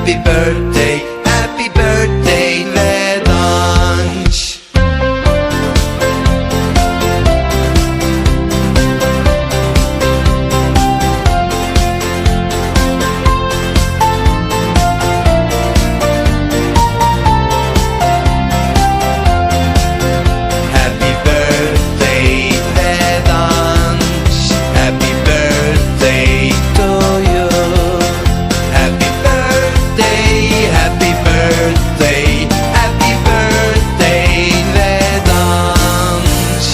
Happy birthday, Vedansh. Happy birthday, Vedansh. Happy birthday to you. Happy birthday, happy birthday, happy birthday, Vedansh.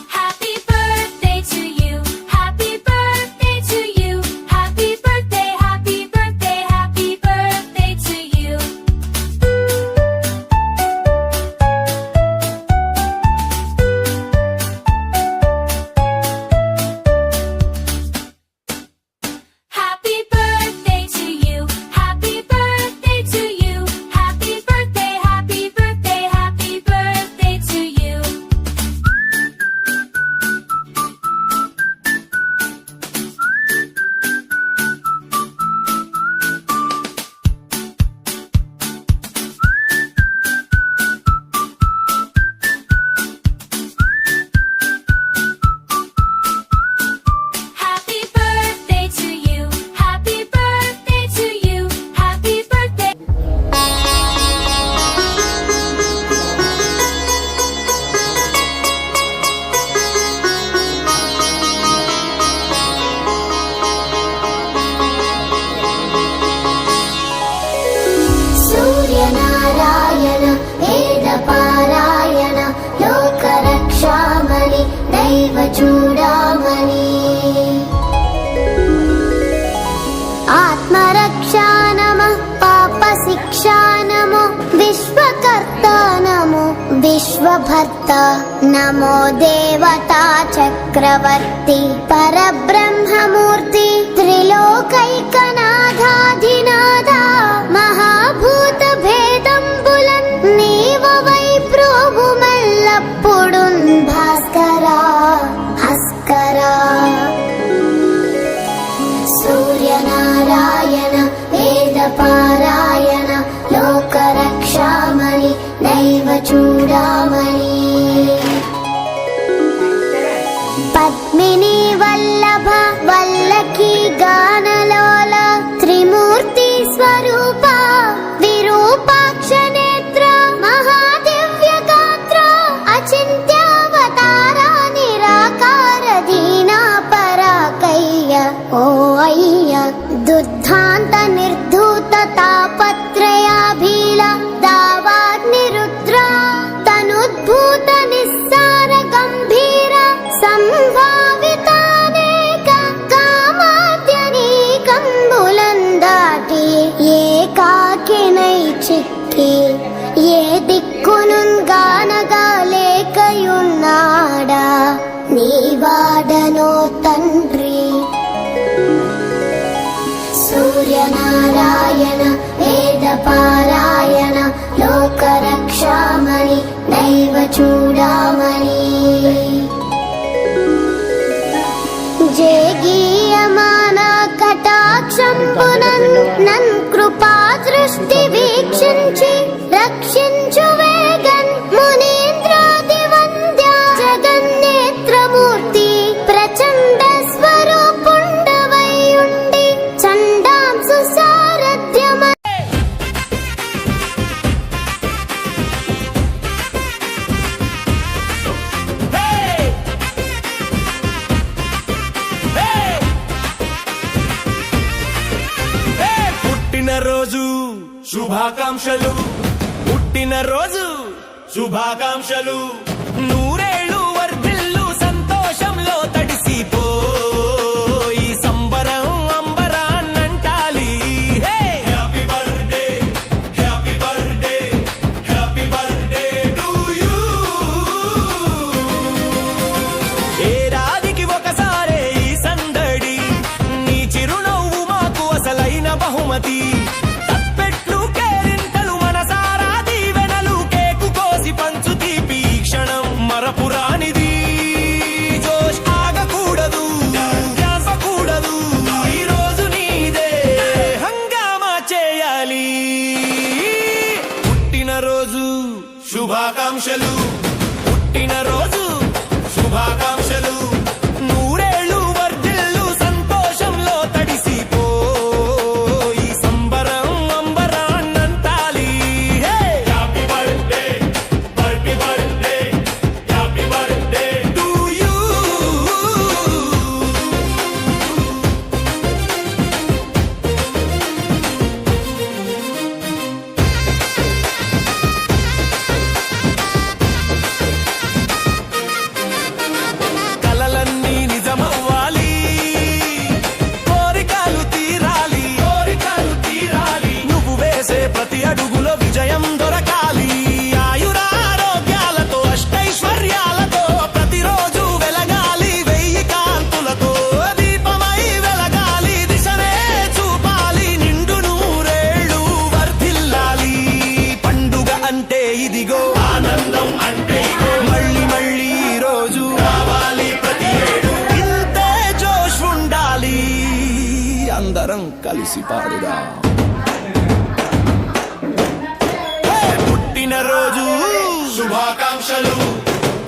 Happy birthday to you. Happy birthday to you. Happy birthday, happy birthday, happy birthday to you. Happy birthday to you. Happy birthday to you. Happy birthday, happy birthday, happy birthday to you. Happy birthday to you. Happy birthday to you. Happy birthday. Suryanarayana వేదపారాయణ లోకరక్షామణి దైవ చూడామణి ఆత్మరక్షా నమః పాప శిక్షా నమో విశ్వకర్త నమో విశ్వభర్త నమో దేవతా చక్రవర్తి పరబ్రహ్మమూర్తి త్రిలోకైకనాథాధినాథ మహాభూత భేదంబులన్ నీవవై ప్రోభుమల్లప్పుడున్ భాస్కరా హస్కరా సూర్యనారాయణ వేదపారాయణ లోకరక్షామణి దైవ చూడామణి పద్మిని వల్లభ వల్లకి గానలోల త్రిమూర్తి స్వరూప విరూపాక్ష నేత్ర మహాదివ్య గాత్ర అచింత్యావతార నిరాకార దీనా పరాకయ్య ఓ అయ్య దుర్ధాంత నిర్ధూత తాపత్రయాభీల దావాగ్నిరుద్ర తనుద్భూత నిస్సార గంభీర సంభావితానేక కామాద్యనీకంబులందాటి ఏకాకినై చిక్కి ఏ దిక్కునున్ గానగా లేకయున్నాడా నీవాడనో తండ్రి సూర్యనారాయణ వేదపారాయణ లోకరక్షామణి దైవ చూడామణి జేగీయమాన కటాక్షం పునన్ నన్ కృపా దృష్టి వీక్షించి రక్షించు వేగన్ మునీంద్రాది వంద్య జగన్నేత్రమూర్తి ప్రచండ స్వరూపుండవై ఉండి చండాంసు సారథ్యమ పుట్టినరోజు శుభాకాంక్షలు పుట్టినరోజు శుభాకాంక్షలు నూరేళ్ళు వర్ధిల్లు సంతోషంలో తడిసిపో ఈ సంబరం అంబరాన్నంటాలి happy birthday happy birthday happy birthday to you ఏడాదికి ఒకసారే శుభాకాంక్షలు పుట్టినరోజు శుభాకాంక్షలు నూరేళ్ళు వర్ధిల్లు సంతోషంలో తడిసిపో ఈ సంబరం అంబరాన్నంటాలి happy birthday happy birthday happy birthday to you కలలన్నీ నిజమవ్వాలి కోరికలు తీరాలి నువ్వు వేసే ప్రతి అడుగులో విజయం దొరకాలి ఆయురారోగ్యాలతో అష్టైశ్వర్యాలతో ప్రతిరోజు వెలగాలి వెయ్యి కాంతులతో దీపమై వెలగాలి దిశనే చూపాలి నిండు నూరేళ్ళు వర్ధిల్లాలి పండుగ అంటే ఇదిగో ఆనందం అంటే మళ్ళీ మళ్ళీ ఈ రోజు రావాలి ప్రతి ఏడు ఇంతే జోష్ ఉండాలి అందరం కలిసి పాడుదా పుట్టినరోజు శుభాకాంక్షలు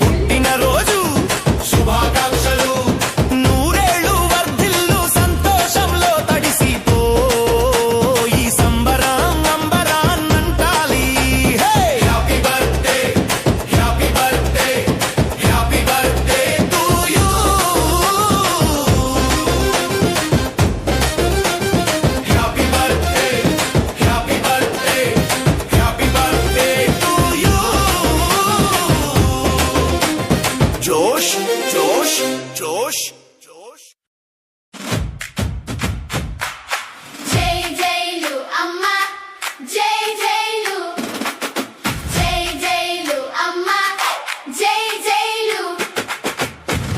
పుట్టినరోజు శుభాకాంక్షలు నూరేళ్ళు వర్ధిల్లు సంతోషంలో తడిసిపో ఈ సంబరం అంబరాన్నంటాలి happy birthday happy birthday happy birthday to you happy birthday happy birthday happy birthday to you జోష్ జోష్ జోష్ జోష్ జై జైలు అమ్మ జై జైలు జై జైలు అమ్మ జై జైలు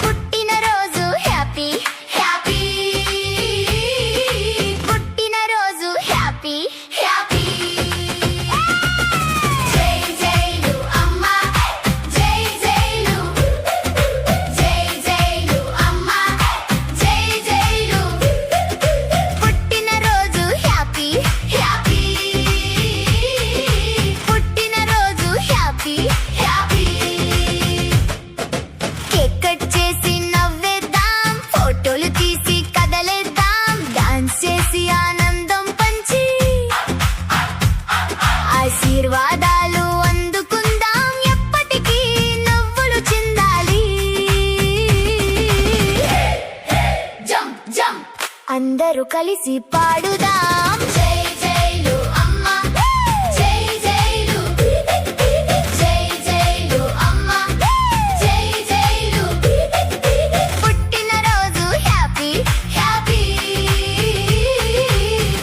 పుట్టినరోజు హ్యాపీ హ్యాపీ పుట్టినరోజు హ్యాపీ హ్యాపీ జై జైలు అమ్మ జై జైలు జై జైలు అమ్మ జై జైలు పుట్టినరోజు హ్యాపీ హ్యాపీ పుట్టినరోజు హ్యాపీ హ్యాపీ కేక్ కట్ చేసి నవ్వేద్దాం ఫోటోలు తీసి కదలేద్దాం డాన్స్ చేసి ఆనందం పంచి ఆశీర్వాదాలు అందుకుందాం ఎప్పటికీ నవ్వులు చిందాలి జంప్ జంప్ అందరూ కలిసి పాడుదాం జై జైలు అమ్మ జై జైలు జై జైలు అమ్మ జై జైలు పుట్టినరోజు హ్యాపీ హ్యాపీ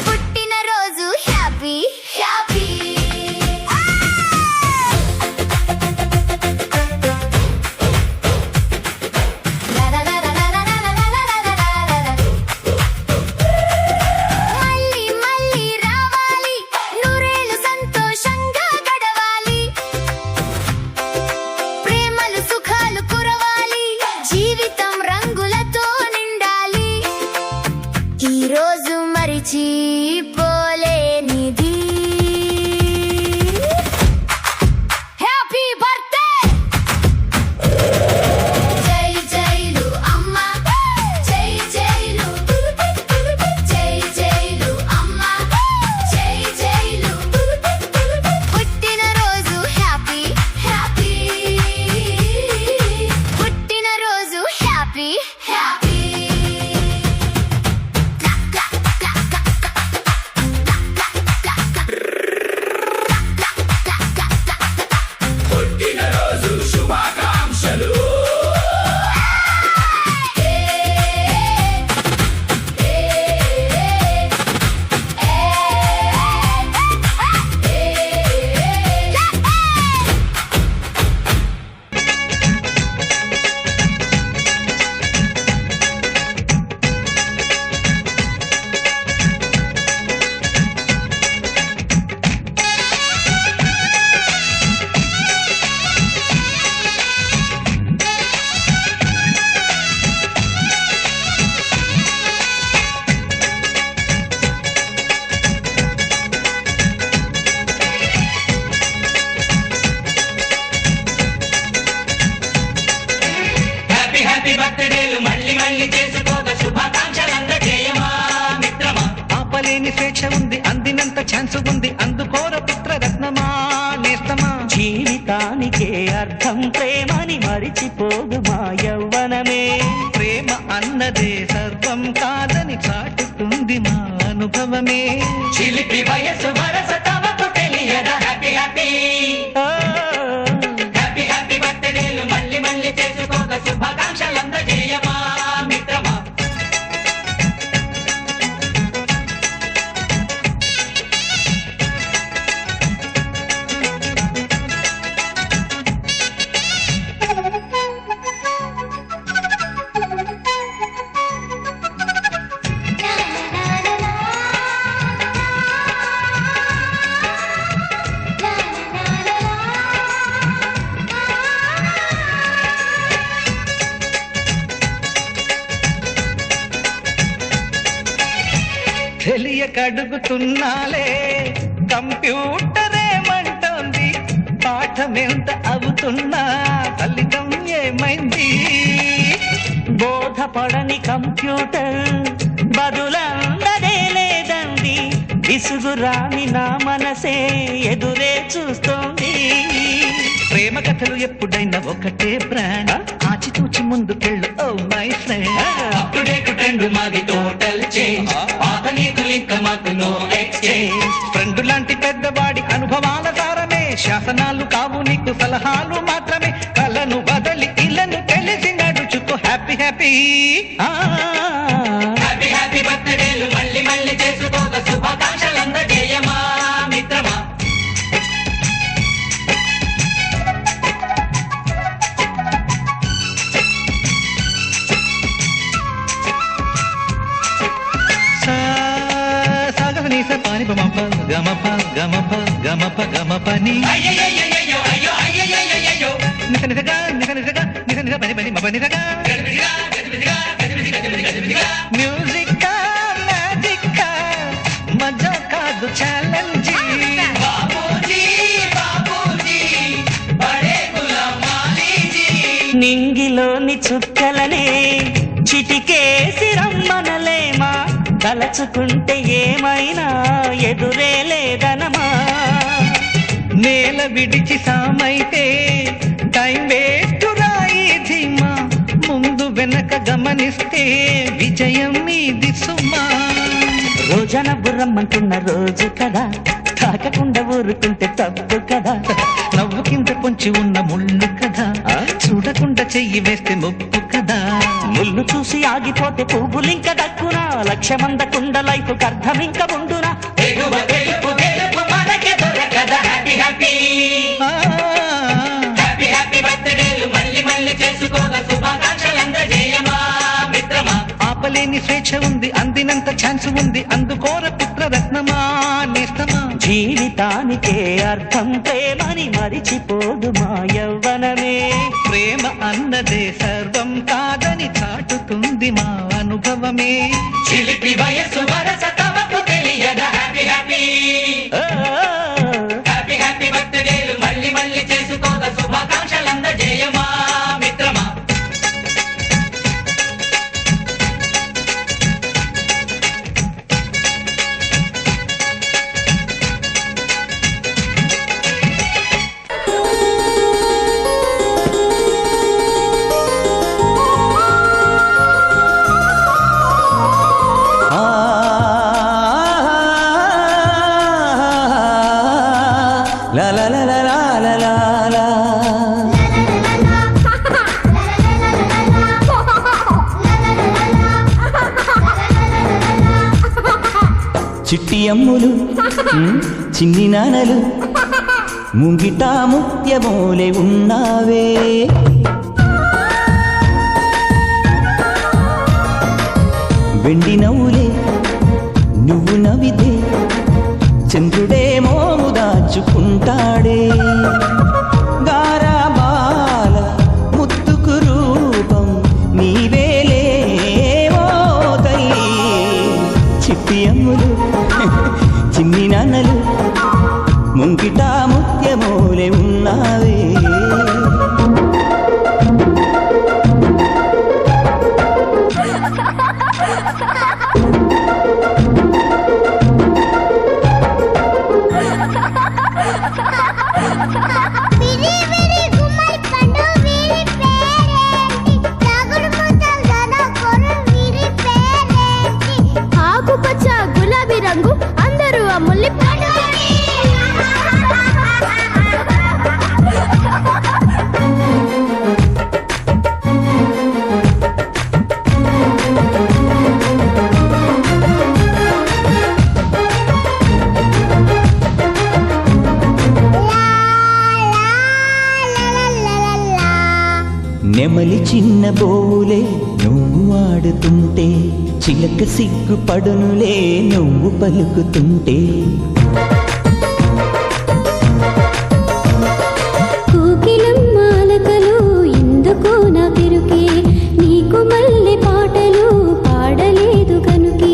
పుట్టినరోజు హ్యాపీ హ్యాపీ మళ్ళీ మళ్ళీ చేసుకోగ శుభాకాంక్షలందజేయమా మిత్రమా. ఆపలేని స్వేచ్ఛ ఉంది, అందినంత ఛాన్స్ ఉంది, అందుకోర పుత్ర రత్నమా నేస్తమా. జీవితానికే అర్థం ప్రేమని మరిచిపోదు మా యవ్వనమే. ప్రేమ అన్నదే సర్వం కాదని చాటుతుంది మా అనుభవమే. చిలిపి వయసు వరస తమకు తెలియదా హ్యాపీ హ్యాపీ ఓ, హ్యాపీ హ్యాపీ బర్త్డేలు మళ్ళీ మళ్ళీ చేసుకోగ శుభాకాంక్షలందజేయమా మిత్రమా. తెలియక అడుగుతున్నాలే, కంప్యూటరేమంటోంది, పాఠమెంత అవుతున్నా ఫలితం ఏమైంది. బోధపడని కంప్యూటర్ బదులందదే లేదండి. విసుగురాని నా మనసే ఎదురే చూస్తోంది. ప్రేమ కథలు ఎప్పుడైనా ఒకటే బ్రాండ్, ఆచితూచి ముందుకెళ్ళు oh my friend. Up to date trend మాది టోటల్ చేంజ్, పాత నీతులు ఇంకా మాకు నో ఎక్స్చేంజ్. ఫ్రెండ్ లాంటి పెద్దవాడి అనుభవాల సారమే, శాసనాలు కావు నీకు సలహాలు మాత్రమే. కలను బదలి ఇలను తెలిసి నడుచుకో హ్యాపీ హ్యాపీ. హ్యాపీ హ్యాపీ బర్త్డేలు మళ్ళీ మళ్ళీ చేసుకోగ శుభాకాంక్షలందజేయమా మిత్రమా. సాగనీస పాని పమప గమప గమప గమప గమపని అయ్యయ్యయ్యయ్యో అయ్యో అయ్యయ్యయ్యయ్యో నిస నిసగా నిస నిసగా నిస నిస పని పని మప నిసగా. గజిబిజిగా గజిబిజిగా గజిబిజి గజిబిజి గజిబిజిగా. మ్యూజిక్ మ్యాజిక్ మజా కాదు ఛాలెంజ్. బాబూజీ బాబూజీ బడే గులాం మాలీజీ. నింగిలోని చుక్కలనే చిటికేసి రమ్మనలేమా. తలచుకుంటే ఏమైనా ఎదురే లేదనమా. నేల విడిచి సామైతే టైం వేస్ట్ రాయి ధీమా. ముందు వెనక గమనిస్తే విజయం మీది సుమా. రోజన బుర్రమ్మంటున్న రోజు కదా, తాకకుండా ఊరుకుంటే తప్పు కదా. నవ్వు కింద పొంచి ఉన్న ముళ్ళు కదా, చూడకుండా చెయ్యి వేస్తే ముప్పు కదా. ముళ్ళు చూసి ఆగిపోతే పువ్వులింక దక్కునా. లక్ష్యమందకుండా లైఫ్ అర్థం ఇంక ఉండునా. ఎగువ గెలుపు గెలుపు మనకే దొరకదా హ్యాపీ హ్యాపీ. ఆ, హ్యాపీ హ్యాపీ బర్త్డేలు మళ్ళీ మళ్ళీ చేసుకోగ శుభాకాంక్షలందజేయమా మిత్రమా. ఆపలేని స్వేచ్ఛ ఉంది, అందినంత ఛాన్స్ ఉంది, అందుకోర పుత్ర రత్నమా నేస్తమా. జీవితానికే అర్థం ప్రేమని మరిచిపోదు మా యవ్వనమే. ప్రేమ అన్నదే సర్వం కాదని చాటుతుంది మా అనుభవమే. చిలిపి వయసు వరస తమకు తెలియదా హ్యాపీ హ్యాపీ. ఓ, హ్యాపీ హ్యాపీ బర్త్డేలు మళ్ళీ మళ్ళీ చేసుకోగ శుభాకాంక్షలందజేయమా మిత్రమా. La la la la la la la la. చిట్టి అమ్ములు చిన్ని నానలు ముంగిట ముత్యమోలే ఉన్నావే. వెండి నవ్వులే నువ్వు నవ్వితే చంద్రుడే మోము దాచుకుంటాడే. గారాబాల ముత్తుకు రూపం నీవేలే ఓ తల్లి. చిట్టి అమ్ములు చిన్ని నాన్నలు ముంగిట ముత్యమోలే ఉన్నావే. నెమలి చిన్న బోలే నువ్వు ఆడుతుంటే చిలక సిగ్గుపడునులే నువ్వు పలుకుతుంటే కోకిలమ్మాలకలు ఎందుకో నా పెరుకే నీకు మల్లె పాటలు పాడలేదు కనుకే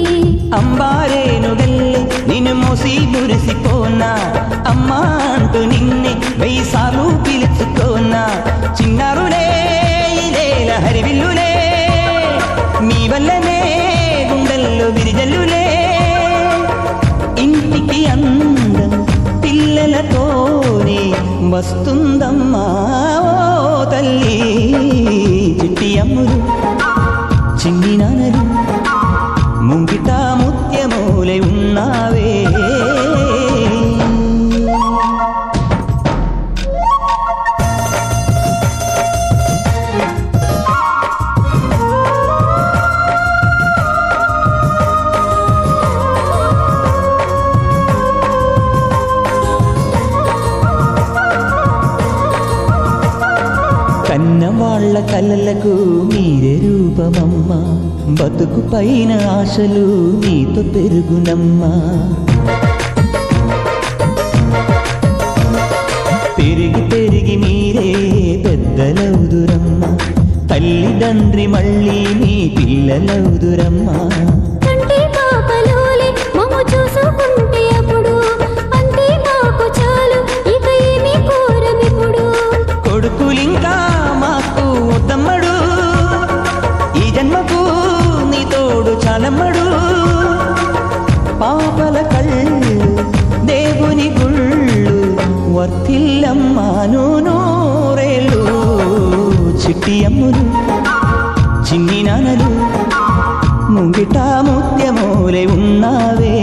అంబారేను గల్లె నిన్ను మోసి మురిసిపోనా అమ్మా అంటూ నిన్నే 1000 సార్లు పిలుచుకోనా చిన్నారులే ఇదేల హరివిల్లులే మీ వల్లనే గుండెల్లో విరిజల్లులే ఇంటికి అందం పిల్లలతోనే వస్తుందమ్మా ఓ తల్లి చిట్టి అమ్ములు చిన్ని నాన్నలు ముంగిట ముత్యమూలే ఉన్నావే కన్నవాళ్ల కలలకు మీరే రూపమమ్మా బతుకు పైన ఆశలు నీతో పెరుగునమ్మా పెరిగి పెరిగి మీరే పెద్దలవుదురమ్మా తల్లిదండ్రి మళ్ళీ మీ పిల్లలవుదురమ్మా కంటి పాపలోలే మమ్ము చూసుకుంటే అప్పుడు అంతే మాకు చాలు ఇక ఏమీ కోరమిప్పుడు కొడుకులింకా మాకు వద్దమ్మడు ఈ జన్మకు నీ తోడు చాలమ్మడు పాపల కళ్ళు దేవుని గుళ్ళు వర్తిల్లమ్మాను నూరేళ్ళు చిట్టి అమ్ములు చిన్ని నాన్నలు ముంగిట ముత్యమూలే ఉన్నావే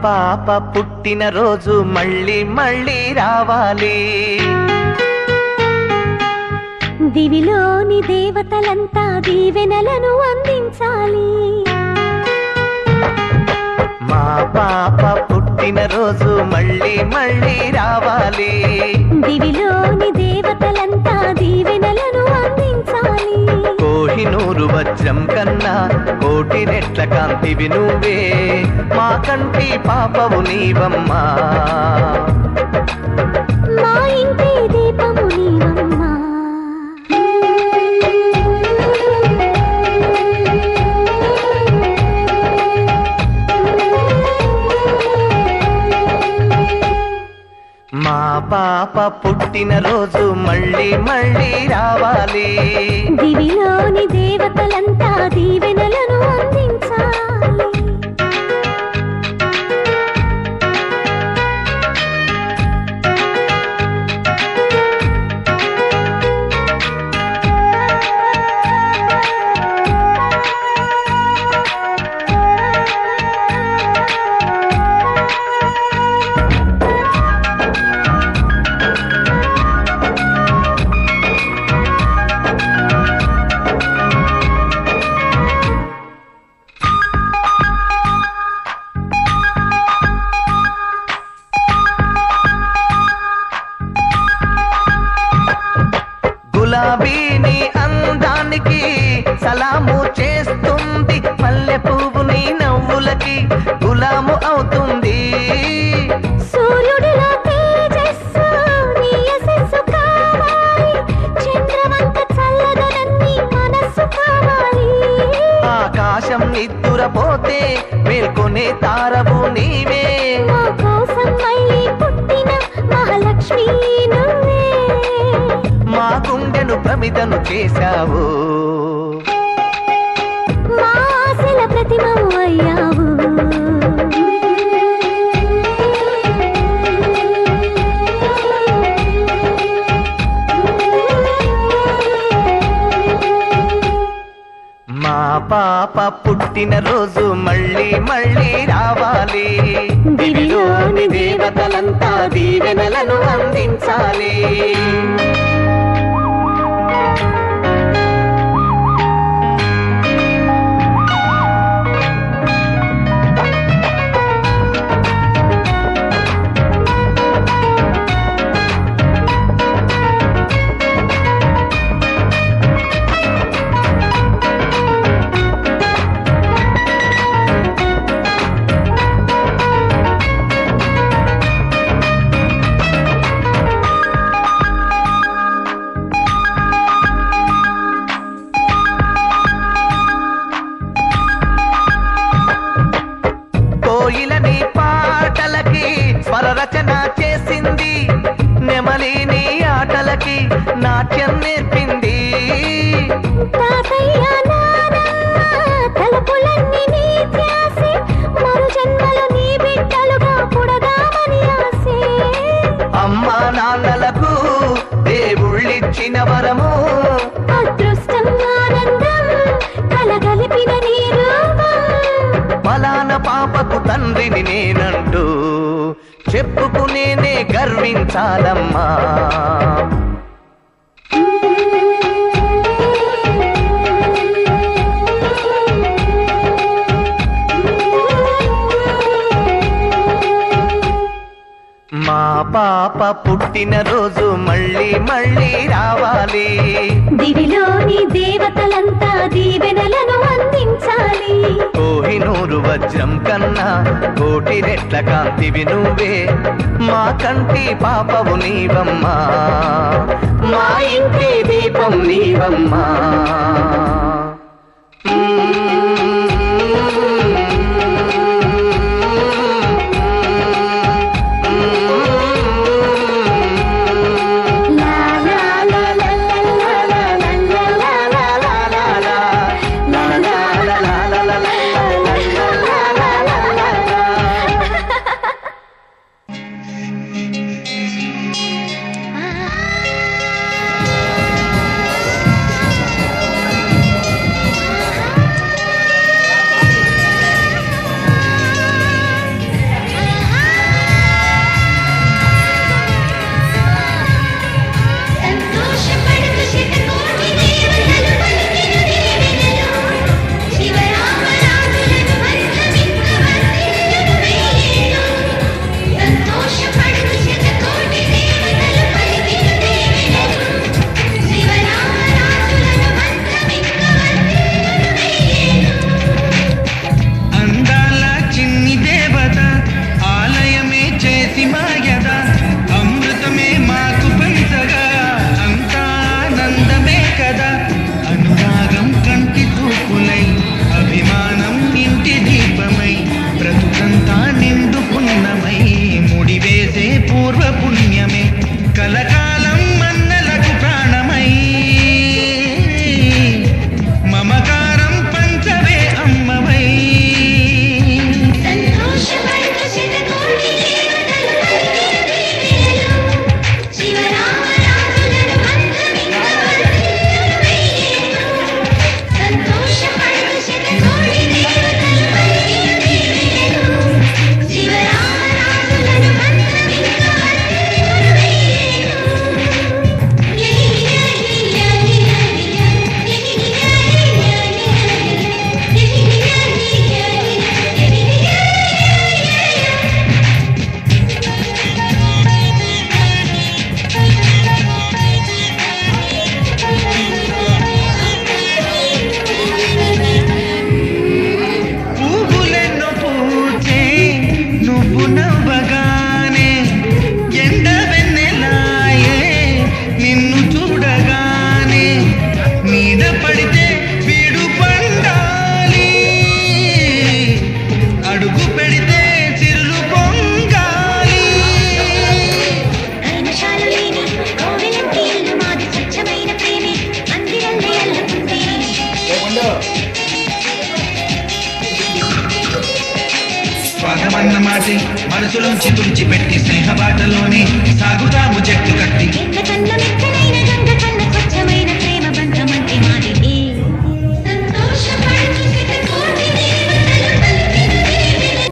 పాప పుట్టిన రోజు మళ్ళీ మళ్ళీ రావాలి దివిలోని దేవతలంతా దీవెనలను అందించాలి మా పాప పుట్టిన రోజు మళ్ళీ మళ్ళీ రావాలి దివిలోని దేవతలంతా దీవెనలను అందించాలి కోహినూరు వజ్రం కన్నా కోటి రెట్ల కాంతివి నువ్వే మా కంటి పాపవు నీవమ్మా మా ఇంటి దీపము నీవమ్మా మా పాప పుట్టిన రోజు మళ్ళీ మళ్ళీ రావాలి దివిలోని దేవతలంతా దీవెనలను అందించాలి గులాబీని అందానికి సలాము చేస్తుంది మల్లె పువ్వు నీ నవ్వులకి గులాము అవుతుంది సూర్యుడిలో తేజస్సు నీ యశస్సు కావాలి చంద్రవంక చల్లదనన్ని మనస్సు కావాలి ఆకాశం నిద్దురపోతే మేల్కొనే తారవు నీవే మా కోసం మళ్ళీ పుట్టిన మహాలక్ష్మి నువ్వే మా గుండెను ప్రమిదను చేశావు మా ఆశల ప్రతిమవు అయ్యావు పాప పుట్టిన రోజు మళ్ళీ మళ్ళీ రావాలి. దివిలోని దేవతలంతా దీవెనలను అందించాలి. కోయిలని పాటలకి స్వరరచన చేసింది. నెమలిని ఆటలకి నాట్యం నేర్పింది. తాతయ్య నానమ్మ తలుపులన్నీ నీ ధ్యాసే, మరు జన్మలో నీ బిడ్డలుగా పుడదామని ఆసే. అమ్మా నాన్నలకు దేవుళ్ళిచ్చిన వరము, అదృష్టం ఆనందం కలగలిపిన నీ రూపం. ఫలాన పాపకు తండ్రిని నేనంటూ చెప్పుకునేనే గర్వించాలమ్మా. మా పాప పుట్టిన రోజు మళ్ళీ మళ్ళీ రావాలి. దివిలోని దేవతలంతా దీవెనలను అందించాలి. కోహినూరు వజ్రం కన్నా కోటి రెట్ల కాంతివి నువ్వే. మా కంటి పాపవు నీవమ్మా, మా ఇంటి దీపం నీవమ్మా. సంతోషపడుతూ శతకోటి దేవతలు పలికిన దీవెనలు, శివరామరాజులను బంధమింక వర్ధిల్లును వెయ్యేళ్ళు. సంతోషపడుతూ శతకోటి దేవతలు పలికిన దీవెనలు, శివరామరాజులను బంధమింక వర్ధిల్లును వెయ్యేళ్ళు. అందాల చిన్ని దేవత ఆలయమే చేసి మాయద, అమృతమే మాకు పంచగా అంతా ఆనందమే కదా. అనురాగం కంటి చూపులై, అభిమానం ఇంటి దీపమై, బ్రతుకంతా నిండు పుణ్యమై, ముడివేసే పూర్వ పుణ్యమే కలకాలం మన్నలకు ప్రాణమై. మమకారం పంచవే అమ్మవై. సంతోషపడుతూ శతకోటి దేవతలు పలికిన దీవెనలు, శివరామరాజులను బంధమింక వర్ధిల్లును వెయ్యేళ్ళు. సంతోషపడుతూ శతకోటి దేవతలు పలికిన దీవెనలు, శివరామరాజులను బంధమింక వర్ధిల్లును వెయ్యేళ్ళు. పువ్వులెన్నో పూచే నువ్వు నవ్వగానే, ఎండ వెన్నెలాయే నిన్ను చూడగానే. నీడ పడితే వీడు పండాలి, అడుగు పెడితే చిరులు పొంగాలి. కల్మషాలు లేని కోవెలంటి ఇల్లు మాది, స్వచ్ఛమైన ప్రేమే అందిరల్లే అల్లుకుంది. స్వాగమన్న మాటే మనసులోంచి తుడిచిపెట్టి స్నేహ బాటలోనే సాగుతాము చెట్టు